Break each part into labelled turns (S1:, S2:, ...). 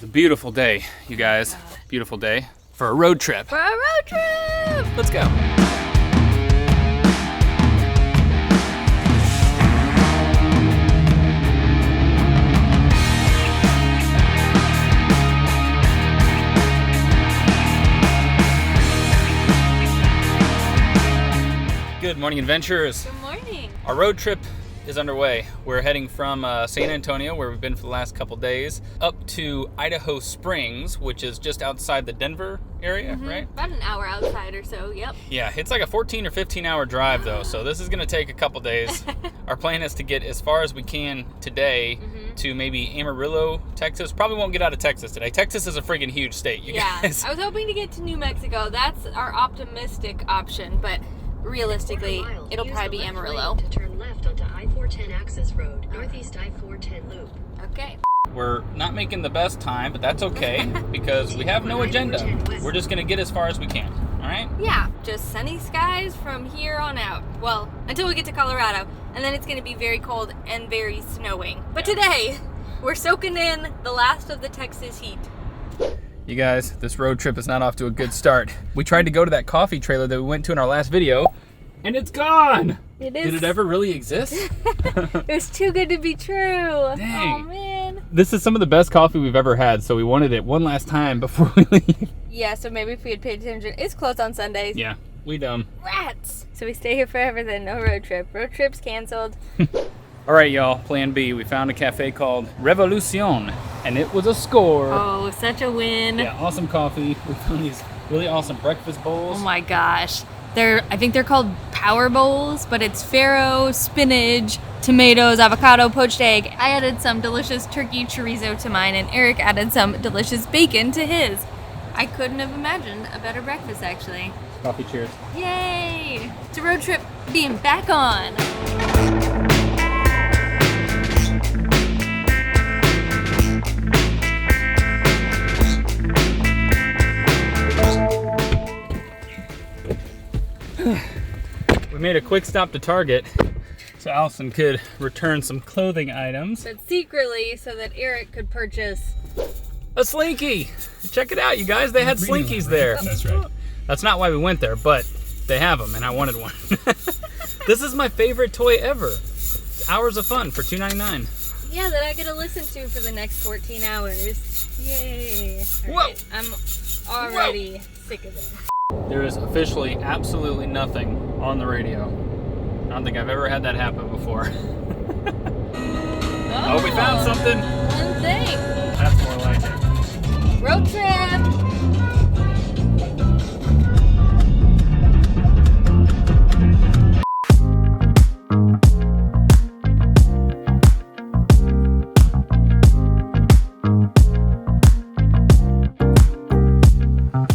S1: a beautiful day, you guys. Beautiful day for a road trip.
S2: For a road trip!
S1: Let's go. Good morning, adventurers.
S2: Good morning.
S1: Our road trip is underway. We're heading from San Antonio, where we've been for the last couple days, up to Idaho Springs, which is just outside the Denver area, right?
S2: About an hour outside or so, yep.
S1: Yeah, it's like a 14 or 15 hour drive though, so this is gonna take a couple days. Our plan is to get as far as we can today to maybe Amarillo, Texas. Probably won't get out of Texas today. Texas is a friggin' huge state, you guys.
S2: I was hoping to get to New Mexico. That's our optimistic option, but realistically, it'll probably be Amarillo.
S3: To turn left onto I-410 Access Road, northeast I-410 loop.
S2: Okay.
S1: We're not making the best time, but that's okay because we have no agenda. We're just gonna get as far as we can, all right?
S2: Yeah, just sunny skies from here on out. Well, until we get to Colorado, and then it's gonna be very cold and very snowing. But today, we're soaking in the last of the Texas heat.
S1: You guys, this road trip is not off to a good start. We tried to go to that coffee trailer that we went to in our last video, and it's gone!
S2: It is.
S1: Did it ever really exist?
S2: It was too good to be true.
S1: Dang.
S2: Oh, man.
S1: This is some of the best coffee we've ever had, so we wanted it one last time before we leave.
S2: Yeah, so maybe if we had paid attention. It's closed on Sundays.
S1: Yeah, we dumb.
S2: Rats! So we stay here forever then, no road trip. Road trip's canceled.
S1: All right, y'all, plan B. We found a cafe called Revolucion, and it was a score.
S2: Oh, such a win.
S1: Yeah, awesome coffee. We found these really awesome breakfast bowls.
S2: Oh my gosh. I think they're called power bowls, but it's farro, spinach, tomatoes, avocado, poached egg. I added some delicious turkey chorizo to mine, and Eric added some delicious bacon to his. I couldn't have imagined a better breakfast, actually.
S1: Coffee cheers.
S2: Yay! It's a road trip being back on.
S1: We made a quick stop to Target so Allison could return some clothing items.
S2: But secretly, so that Eric could purchase
S1: A Slinky! Check it out, you guys. They had Slinkies there.
S4: That's right.
S1: That's not why we went there, but they have them, and I wanted one. This is my favorite toy ever. It's Hours of Fun for $2.99.
S2: Yeah, that I get to listen to for the next 14 hours. Yay. All
S1: Whoa.
S2: right, I'm already sick of it.
S1: There is officially absolutely nothing on the radio. I don't think I've ever had that happen before. Oh, we found something.
S2: One thing.
S1: That's more like it.
S2: Road trip.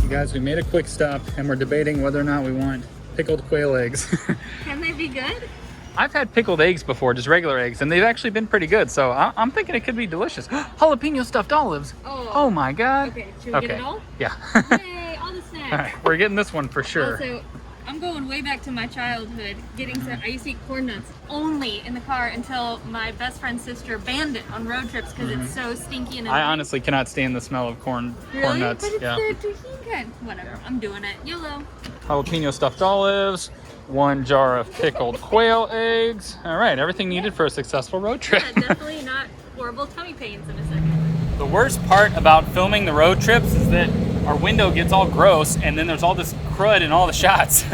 S1: Guys, we made a quick stop and we're debating whether or not we want pickled quail eggs.
S2: Can they be good?
S1: I've had pickled eggs before, just regular eggs, and they've actually been pretty good, so I'm thinking it could be delicious. Jalapeno stuffed olives.
S2: Oh
S1: My God.
S2: Okay, should we get it all?
S1: Yeah.
S2: Yay, all the snacks.
S1: All right, we're getting this one for sure.
S2: Also, I'm going way back to my childhood, I used to eat corn nuts only in the car until my best friend's sister banned it on road trips because it's so stinky and
S1: I honestly cannot stand the smell of corn nuts.
S2: But it's
S1: Yeah.
S2: the tahini kind. Whatever, I'm doing it. YOLO.
S1: Jalapeno stuffed olives, 1 jar of pickled quail eggs. All right, everything needed for a successful road trip.
S2: Yeah, definitely not horrible tummy pains in a second.
S1: The worst part about filming the road trips is that our window gets all gross and then there's all this crud in all the shots.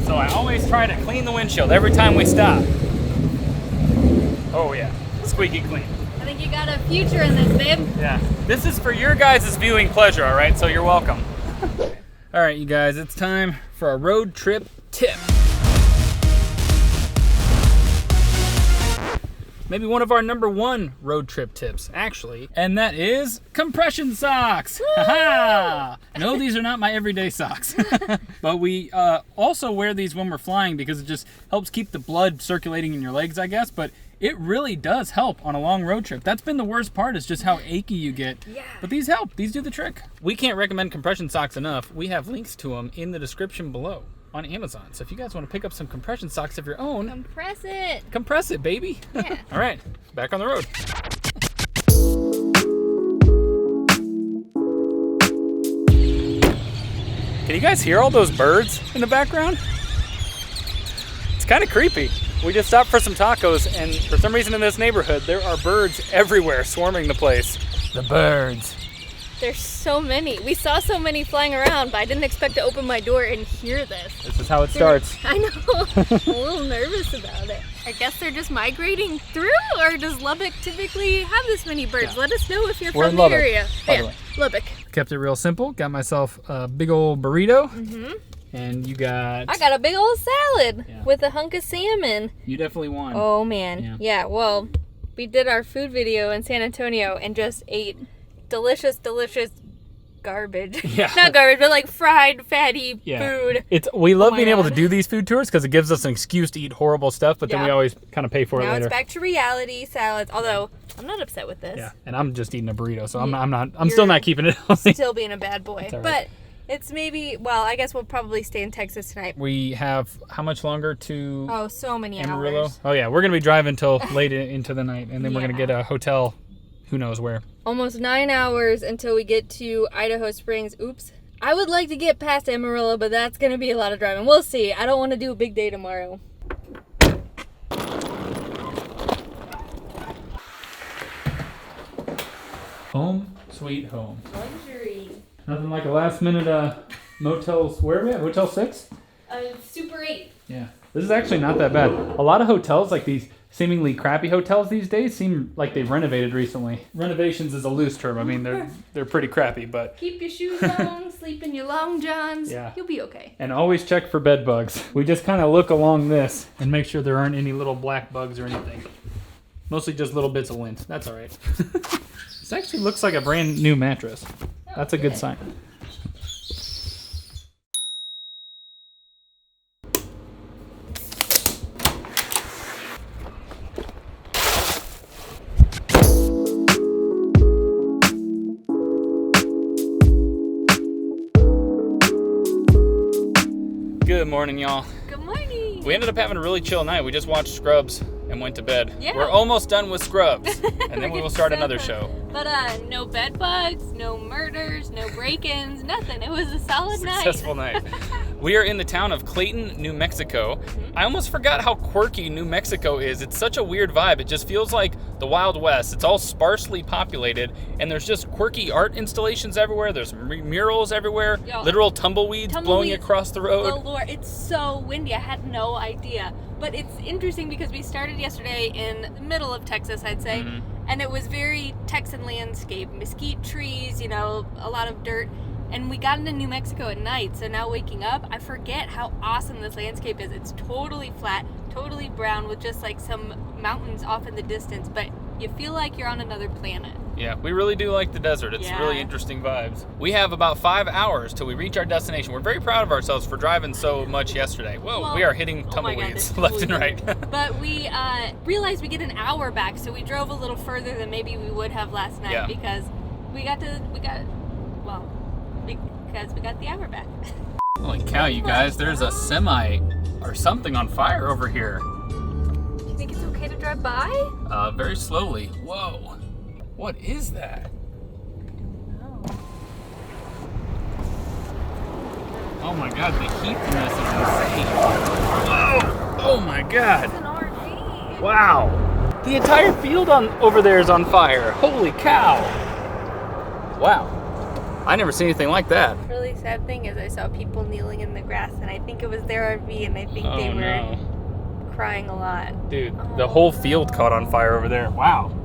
S1: So I always try to clean the windshield every time we stop. Oh yeah, squeaky clean.
S2: I think you got a future in this, babe.
S1: Yeah, this is for your guys' viewing pleasure, all right? So you're welcome. All right, you guys, it's time for a road trip tip. Maybe one of our #1 road trip tips, actually, and that is compression socks. Ha-ha! No, these are not my everyday socks. But we also wear these when we're flying because it just helps keep the blood circulating in your legs, I guess. But it really does help on a long road trip. That's been the worst part, is just how achy you get.
S2: Yeah.
S1: But these help. These do the trick. We can't recommend compression socks enough. We have links to them in the description below on Amazon. So if you guys want to pick up some compression socks of your own,
S2: Compress it,
S1: baby.
S2: Yeah.
S1: All right, back on the road. Can you guys hear all those birds in the background? It's kind of creepy. We just stopped for some tacos, and for some reason in this neighborhood, there are birds everywhere swarming the place. The birds.
S2: There's so many. We saw so many flying around, but I didn't expect to open my door and hear this.
S1: This is how it starts.
S2: I know. I'm a little nervous about it. I guess they're just migrating through, or does Lubbock typically have this many birds? Yeah. Let us know if you're from the area.
S1: By the way.
S2: Lubbock.
S1: Kept it real simple. Got myself a big old burrito. Mm-hmm. And you got...
S2: I got a big old salad with a hunk of salmon.
S1: You definitely won.
S2: Oh, man. Yeah, well, we did our food video in San Antonio and just ate delicious garbage. Yeah. Not garbage, but like fried, fatty food.
S1: We love being able to do these food tours because it gives us an excuse to eat horrible stuff, but then we always kind of pay for it later.
S2: Now it's back to reality salads, although I'm not upset with this.
S1: Yeah, and I'm just eating a burrito, so I'm still not keeping it healthy.
S2: Still being a bad boy. But it's maybe, well, I guess we'll probably stay in Texas tonight.
S1: We have how much longer to
S2: so many
S1: Amarillo?
S2: hours.
S1: Oh yeah, we're going to be driving till late into the night, and then we're going to get a hotel who knows where.
S2: Almost 9 hours until we get to Idaho Springs. Oops. I would like to get past Amarillo, but that's going to be a lot of driving. We'll see. I don't want to do a big day tomorrow.
S1: Home, sweet home.
S2: Luxury.
S1: Nothing like a last minute motels. Where are we at? Motel 6?
S2: Super 8.
S1: Yeah. This is actually not that bad. A lot of hotels, like these seemingly crappy hotels these days, seem like they've renovated recently. Renovations is a loose term. I mean, they're pretty crappy, but...
S2: Keep your shoes on, sleep in your long johns. Yeah. You'll be okay.
S1: And always check for bed bugs. We just kind of look along this and make sure there aren't any little black bugs or anything. Mostly just little bits of lint. That's all right. This actually looks like a brand new mattress. That's a good sign. Good morning, y'all.
S2: Good morning.
S1: We ended up having a really chill night. We just watched Scrubs and went to bed.
S2: Yeah.
S1: We're almost done with Scrubs, and then we will start another show.
S2: But no bed bugs, no murders, no break-ins, nothing. It was a solid
S1: Successful night. We are in the town of Clayton, New Mexico. Mm-hmm. I almost forgot how quirky New Mexico is. It's such a weird vibe. It just feels like the Wild West. It's all sparsely populated, and there's just quirky art installations everywhere. There's murals everywhere. Literal tumbleweeds blowing across the road.
S2: Oh, Lord. It's so windy. I had no idea. But it's interesting because we started yesterday in the middle of Texas, I'd say, and it was very Texan landscape, mesquite trees, a lot of dirt. And we got into New Mexico at night, so now waking up, I forget how awesome this landscape is. It's totally flat, totally brown with just like some mountains off in the distance, but you feel like you're on another planet.
S1: Yeah, we really do like the desert. It's really interesting vibes. We have about 5 hours till we reach our destination. We're very proud of ourselves for driving so much yesterday. Whoa, we are hitting tumbleweeds left and right.
S2: But we realized we get an hour back, so we drove a little further than maybe we would have last night because we got the hour back.
S1: Holy cow, you guys, there's a semi or something on fire over here.
S2: Do you think it's okay to drive by?
S1: Very slowly. Whoa. What is that? Oh my god, the heat from this is insane. Whoa! Oh my god.
S2: It's an RV.
S1: Wow. The entire field over there is on fire. Holy cow. Wow. I never seen anything like that.
S2: The really sad thing is I saw people kneeling in the grass, and I think it was their RV, and I think they were crying a lot.
S1: Dude, the whole field caught on fire over there. Wow.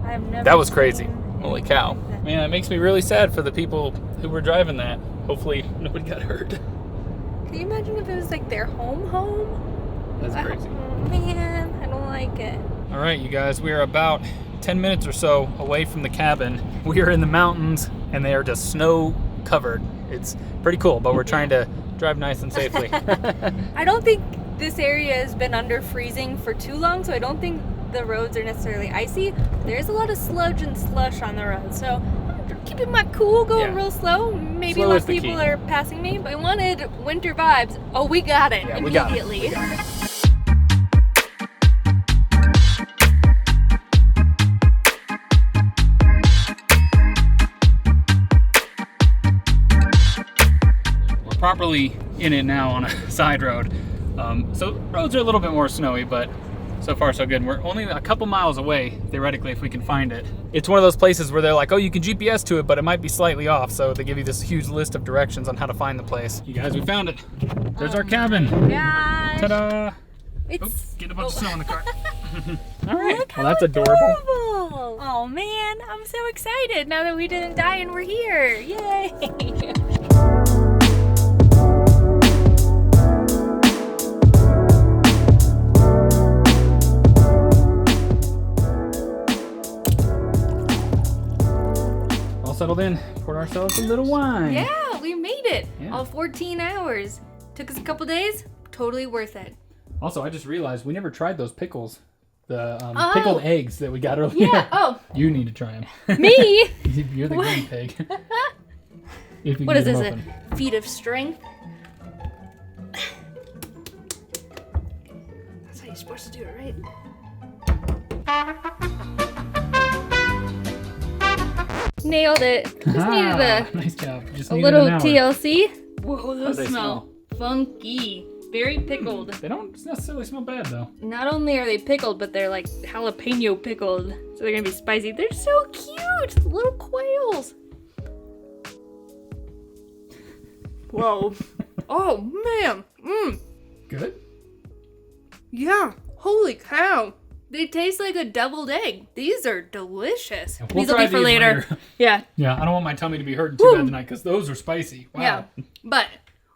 S2: I've never
S1: that was crazy.
S2: seen
S1: Holy cow. Man, it makes me really sad for the people who were driving that. Hopefully nobody got hurt.
S2: Can you imagine if it was like their home?
S1: That's crazy.
S2: Oh, man, I don't like it.
S1: All right, you guys, we are about 10 minutes or so away from the cabin. We are in the mountains, and they are just snow covered. It's pretty cool, but we're trying to drive nice and safely.
S2: I don't think this area has been under freezing for too long, so I don't think the roads are necessarily icy. There's a lot of sludge and slush on the road, so I'm keeping my cool, going real slow. Maybe less people are passing me, but I wanted winter vibes. Oh, we got it immediately.
S1: We got it. properly in it now on a side road. So roads are a little bit more snowy, but so far so good. We're only a couple miles away, theoretically, if we can find it. It's one of those places where they're like, oh, you can GPS to it, but it might be slightly off. So they give you this huge list of directions on how to find the place. You guys, we found it. There's our cabin.
S2: Gosh.
S1: Ta-da!
S2: It's
S1: Oops, get a bunch of snow in the car. All
S2: Look
S1: right.
S2: how
S1: Well, that's adorable.
S2: adorable. Oh man, I'm so excited now that we didn't die and we're here. Yay!
S1: All settled in. Poured ourselves a little wine.
S2: Yeah, we made it.
S1: Yeah.
S2: All 14 hours. Took us a couple days. Totally worth it.
S1: Also, I just realized we never tried those pickles. The pickled eggs that we got earlier.
S2: Yeah. Oh,
S1: You need to try them.
S2: me?
S1: You're the
S2: What?
S1: guinea pig. If you
S2: What
S1: can
S2: is
S1: get
S2: this?
S1: them open.
S2: A feat of strength? That's how you're supposed to do it, right? Nailed it. Just needed
S1: Nice job. Just
S2: a
S1: needed
S2: little
S1: an hour.
S2: TLC. Whoa,
S1: How'd
S2: those
S1: they
S2: smell funky. Very pickled.
S1: They don't necessarily smell bad though.
S2: Not only are they pickled, but they're like jalapeno pickled. So they're gonna be spicy. They're so cute! Little quails. Whoa. Oh man.
S1: Good.
S2: Yeah. Holy cow. They taste like a deviled egg. These are delicious.
S1: We'll
S2: These will
S1: try
S2: be for
S1: these
S2: later. Yeah.
S1: Yeah, I don't want my tummy to be hurting too bad tonight because those are spicy. Wow.
S2: Yeah. But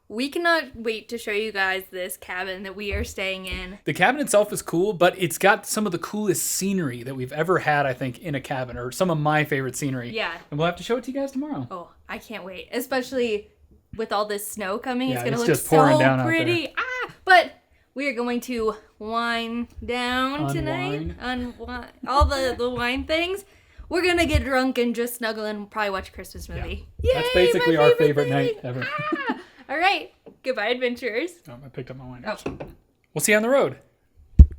S2: we cannot wait to show you guys this cabin that we are staying in.
S1: The cabin itself is cool, but it's got some of the coolest scenery that we've ever had, I think, in a cabin, or some of my favorite scenery.
S2: Yeah.
S1: And we'll have to show it to you guys tomorrow.
S2: Oh, I can't wait. Especially with all this snow coming.
S1: Yeah,
S2: It's going to
S1: it's
S2: look
S1: just pouring
S2: so
S1: down out
S2: pretty. But we are going to wind down tonight. All the wine things. We're going to get drunk and just snuggle and probably watch a Christmas movie. Yay,
S1: That's basically
S2: my
S1: our favorite
S2: thing.
S1: night ever.
S2: All right. Goodbye, adventurers.
S1: Oh, I picked up my wine.
S2: Oh.
S1: We'll see you on the road.